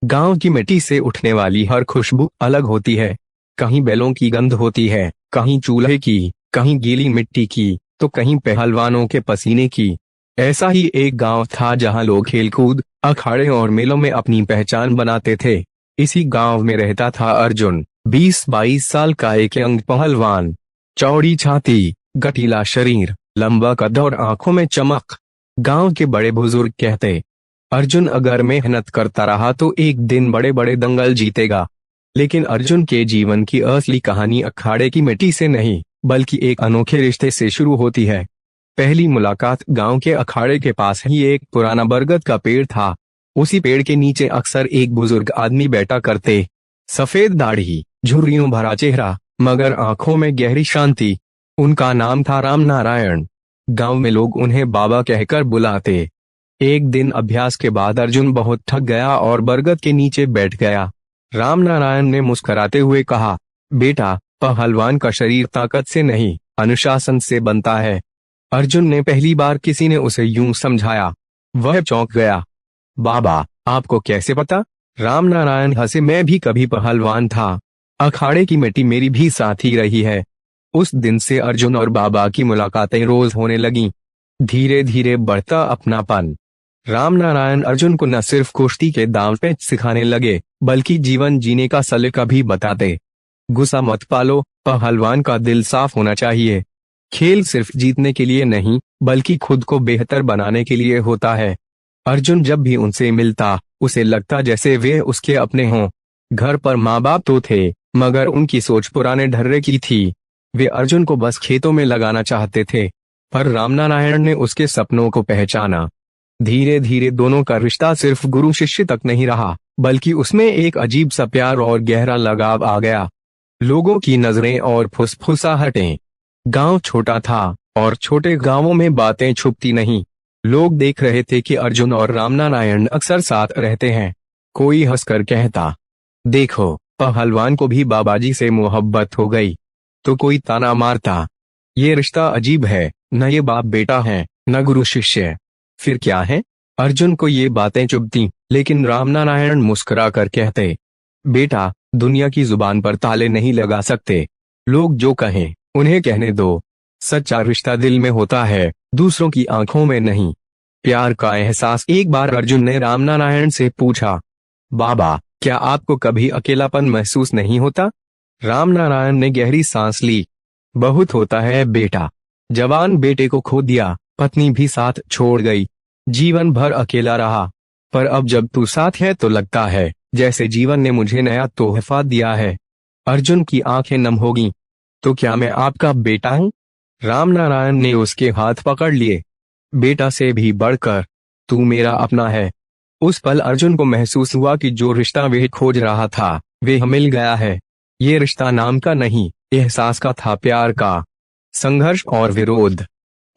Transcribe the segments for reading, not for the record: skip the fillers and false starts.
गांव की मिट्टी से उठने वाली हर खुशबू अलग होती है। कहीं बैलों की गंध होती है, कहीं चूल्हे की, कहीं गीली मिट्टी की, तो कहीं पहलवानों के पसीने की। ऐसा ही एक गांव था जहां लोग खेलकूद, अखाड़े और मेलों में अपनी पहचान बनाते थे। इसी गांव में रहता था अर्जुन, 20-22 साल का एक यंग पहलवान। चौड़ी छाती, गठीला शरीर, लंबा कद और आंखों में चमक। गांव के बड़े बुजुर्ग कहते, अर्जुन अगर मेहनत करता रहा तो एक दिन बड़े बड़े दंगल जीतेगा। लेकिन अर्जुन के जीवन की असली कहानी अखाड़े की मिट्टी से नहीं, बल्कि एक अनोखे रिश्ते से शुरू होती है। पहली मुलाकात गांव के अखाड़े के पास ही एक पुराना बरगद का पेड़ था। उसी पेड़ के नीचे अक्सर एक बुजुर्ग आदमी बैठा करते। सफेद दाढ़ी, झुर्रियों भरा चेहरा, मगर आंखों में गहरी शांति। उनका नाम था राम नारायण। गांव में लोग उन्हें बाबा कहकर बुलाते। एक दिन अभ्यास के बाद अर्जुन बहुत थक गया और बरगद के नीचे बैठ गया। राम नारायण ने मुस्कुराते हुए कहा, बेटा, पहलवान का शरीर ताकत से नहीं, अनुशासन से बनता है। अर्जुन ने पहली बार किसी ने उसे यूं समझाया। वह चौंक गया। बाबा, आपको कैसे पता? राम नारायण हंसे, मैं भी कभी पहलवान था। अखाड़े की मिट्टी मेरी भी साथी रही है। उस दिन से अर्जुन और बाबा की मुलाकातें रोज होने लगीं। धीरे धीरे बढ़ता अपनापन। राम नारायण अर्जुन को न सिर्फ कुश्ती के दांव पेच सिखाने लगे, बल्कि जीवन जीने का सलीका भी बताते। गुस्सा मत पालो, पहलवान का दिल साफ होना चाहिए। खेल सिर्फ जीतने के लिए नहीं, बल्कि खुद को बेहतर बनाने के लिए होता है। अर्जुन जब भी उनसे मिलता, उसे लगता जैसे वे उसके अपने हों। घर पर माँ बाप तो थे, मगर उनकी सोच पुराने ढर्रे की थी। वे अर्जुन को बस खेतों में लगाना चाहते थे, पर रामनारायण ने उसके सपनों को पहचाना। धीरे धीरे दोनों का रिश्ता सिर्फ गुरु शिष्य तक नहीं रहा, बल्कि उसमें एक अजीब सा प्यार और गहरा लगाव आ गया। लोगों की नजरें और फुसफुसाहटें। गांव छोटा था, और छोटे गांवों में बातें छुपती नहीं। लोग देख रहे थे कि अर्जुन और रामनारायण अक्सर साथ रहते हैं। कोई हंसकर कहता, देखो, पहलवान को भी बाबाजी से मोहब्बत हो गई। तो कोई ताना मारता, ये रिश्ता अजीब है, न ये बाप बेटा है, न गुरु शिष्य। फिर क्या है? अर्जुन को ये बातें चुभती, लेकिन रामनारायण मुस्कुरा कर कहते, बेटा, दुनिया की जुबान पर ताले नहीं लगा सकते। लोग जो कहें, उन्हें कहने दो। सच्चा रिश्ता दिल में होता है, दूसरों की आंखों में नहीं। प्यार का एहसास। एक बार अर्जुन ने रामनारायण से पूछा, बाबा, क्या आपको कभी अकेलापन महसूस नहीं होता? रामनारायण ने गहरी सांस ली। बहुत होता है बेटा। जवान बेटे को खो दिया, पत्नी भी साथ छोड़ गई, जीवन भर अकेला रहा। पर अब जब तू साथ है तो लगता है जैसे जीवन ने मुझे नया तोहफा दिया है। अर्जुन की आंखें नम हो गईं। तो क्या मैं आपका बेटा हूँ? रामनारायण ने उसके हाथ पकड़ लिए। बेटा से भी बढ़कर, तू मेरा अपना है। उस पल अर्जुन को महसूस हुआ कि जो रिश्ता वे खोज रहा था, वे मिल गया है। ये रिश्ता नाम का नहीं, एहसास का था, प्यार का। संघर्ष और विरोध।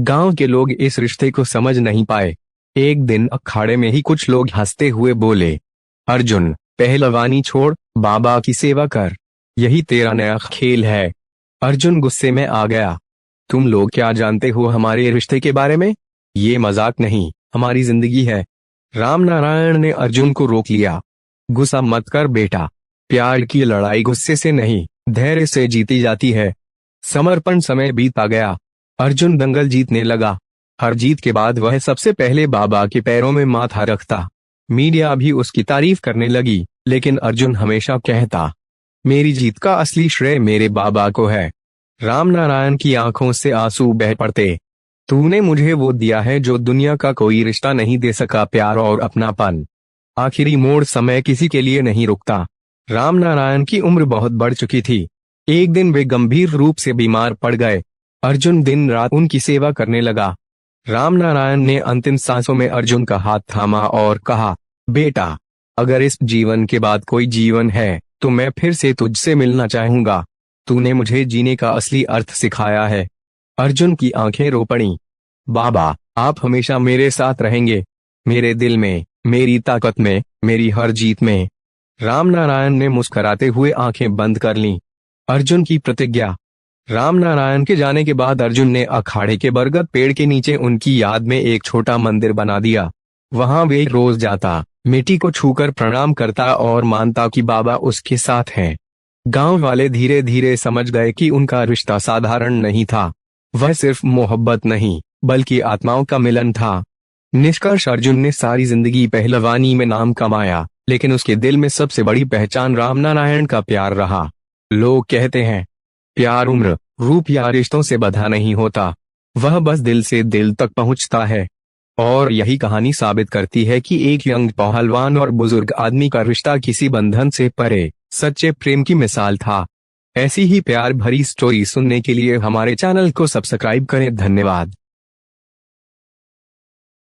गांव के लोग इस रिश्ते को समझ नहीं पाए। एक दिन अखाड़े में ही कुछ लोग हंसते हुए बोले, अर्जुन, पहलवानी छोड़, बाबा की सेवा कर। यही तेरा नया खेल है। अर्जुन गुस्से में आ गया। तुम लोग क्या जानते हो हमारे रिश्ते के बारे में? ये मजाक नहीं, हमारी जिंदगी है। रामनारायण ने अर्जुन को रोक लिया। गुस्सा मत कर बेटा। प्यार की लड़ाई गुस्से से नहीं, धैर्य से जीती जाती है। समर्पण। समय बीता गया। अर्जुन दंगल जीतने लगा। हर जीत के बाद वह सबसे पहले बाबा के पैरों में माथा रखता। मीडिया भी उसकी तारीफ करने लगी, लेकिन अर्जुन हमेशा कहता, मेरी जीत का असली श्रेय मेरे बाबा को है। रामनारायण की आंखों से आंसू बह पड़ते। तूने मुझे वो दिया है जो दुनिया का कोई रिश्ता नहीं दे सका, प्यार और अपनापन। आखिरी मोड़। समय किसी के लिए नहीं रुकता। रामनारायण की उम्र बहुत बढ़ चुकी थी। एक दिन वे गंभीर रूप से बीमार पड़ गए। अर्जुन दिन रात उनकी सेवा करने लगा। रामनारायण ने अंतिम सांसों में अर्जुन का हाथ थामा और कहा, बेटा, अगर इस जीवन के बाद कोई जीवन है, तो मैं फिर से तुझसे मिलना चाहूंगा। तूने मुझे जीने का असली अर्थ सिखाया है। अर्जुन की आंखें रो पड़ीं। बाबा, आप हमेशा मेरे साथ रहेंगे, मेरे दिल में, मेरी ताकत में, मेरी हर जीत में। रामनारायण ने मुस्कुराते हुए आंखें बंद कर लीं। अर्जुन की प्रतिज्ञा। रामनारायण के जाने के बाद अर्जुन ने अखाड़े के बरगद पेड़ के नीचे उनकी याद में एक छोटा मंदिर बना दिया। वहां वे रोज जाता, मिट्टी को छूकर प्रणाम करता और मानता कि बाबा उसके साथ हैं। गांव वाले धीरे धीरे समझ गए कि उनका रिश्ता साधारण नहीं था, वह सिर्फ मोहब्बत नहीं बल्कि आत्माओं का मिलन था। निष्कर्ष, अर्जुन ने सारी जिंदगी पहलवानी में नाम कमाया, लेकिन उसके दिल में सबसे बड़ी पहचान रामनारायण का प्यार रहा। लोग कहते हैं, प्यार उम्र, रूप या रिश्तों से बंधा नहीं होता, वह बस दिल से दिल तक पहुंचता है। और यही कहानी साबित करती है कि एक यंग पहलवान और बुजुर्ग आदमी का रिश्ता किसी बंधन से परे सच्चे प्रेम की मिसाल था। ऐसी ही प्यार भरी स्टोरी सुनने के लिए हमारे चैनल को सब्सक्राइब करें। धन्यवाद।